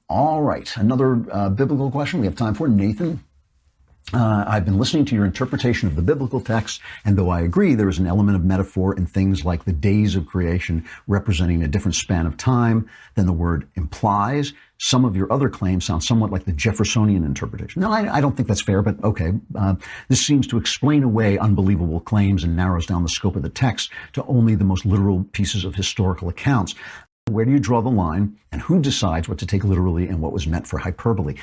All right, another biblical question we have time for. Nathan, I've been listening to your interpretation of the biblical text, and though I agree there is an element of metaphor in things like the days of creation representing a different span of time than the word implies, some of your other claims sound somewhat like the Jeffersonian interpretation. No, I don't think that's fair, but okay. This seems to explain away unbelievable claims and narrows down the scope of the text to only the most literal pieces of historical accounts. Where do you draw the line, and who decides what to take literally and what was meant for hyperbole?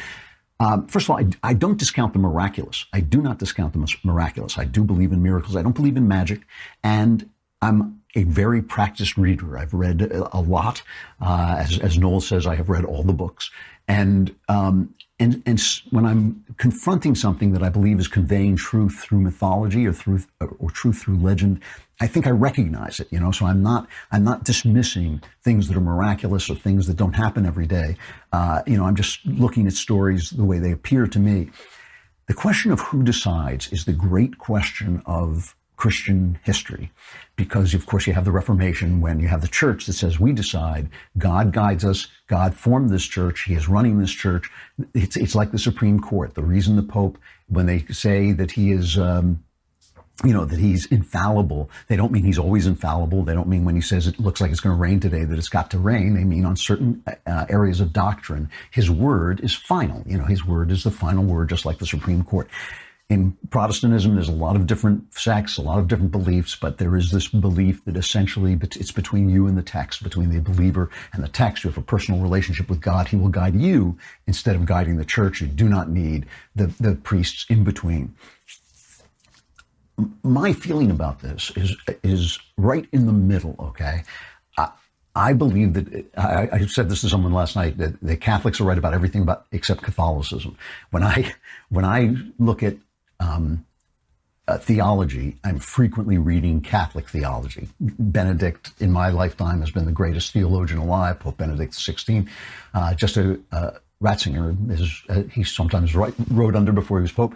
First of all, I don't discount the miraculous. I do not discount the miraculous. I do believe in miracles. I don't believe in magic. And I'm a very practiced reader. I've read a lot. As Noel says, I have read all the books. And when I'm confronting something that I believe is conveying truth through mythology or truth through legend, I think I recognize it, so I'm not dismissing things that are miraculous or things that don't happen every day. I'm just looking at stories the way they appear to me. The question of who decides is the great question of Christian history, because of course you have the Reformation when you have the church that says we decide, God guides us, God formed this church, he is running this church. It's like the Supreme Court. The reason the Pope, when they say that he is that he's infallible, they don't mean he's always infallible. They don't mean when he says it looks like it's going to rain today that it's got to rain. They mean on certain areas of doctrine, his word is final. His word is the final word, just like the Supreme Court. In Protestantism, there's a lot of different sects, a lot of different beliefs, but there is this belief that essentially it's between you and the text, between the believer and the text. You have a personal relationship with God. He will guide you instead of guiding the church. You do not need the priests in between. My feeling about this is right in the middle, okay? I believe that, I said this to someone last night, that the Catholics are right about everything except Catholicism. When I look at theology, I'm frequently reading Catholic theology. Benedict, in my lifetime, has been the greatest theologian alive, Pope Benedict XVI. Ratzinger, he sometimes wrote under before he was Pope.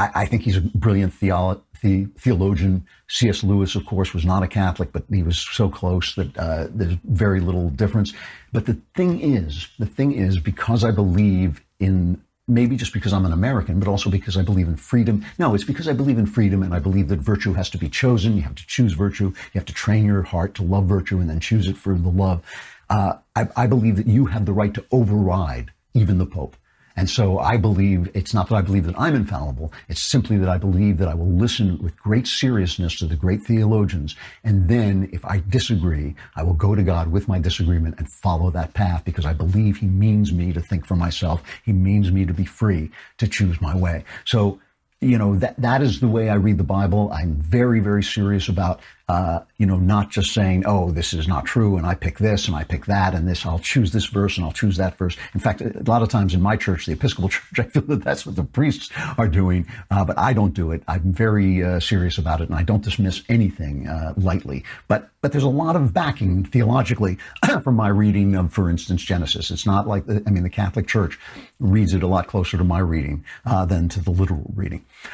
I think he's a brilliant theologian. C.S. Lewis, of course, was not a Catholic, but he was so close that there's very little difference. But the thing is, because I believe in, maybe just because I'm an American, but also because I believe in freedom. No, it's because I believe in freedom, and I believe that virtue has to be chosen. You have to choose virtue. You have to train your heart to love virtue and then choose it for the love. I believe that you have the right to override even the Pope. And so I believe, it's not that I believe that I'm infallible, it's simply that I believe that I will listen with great seriousness to the great theologians, and then if I disagree, I will go to God with my disagreement and follow that path, because I believe he means me to think for myself, he means me to be free to choose my way. So, that is the way I read the Bible. I'm very, very serious about, not just saying, oh, this is not true, and I pick this, and I pick that, and this, I'll choose this verse, and I'll choose that verse. In fact, a lot of times in my church, the Episcopal Church, I feel that that's what the priests are doing, but I don't do it. I'm very serious about it, and I don't dismiss anything lightly. But there's a lot of backing theologically from my reading of, for instance, Genesis. It's not like, the Catholic Church reads it a lot closer to my reading than to the literal reading.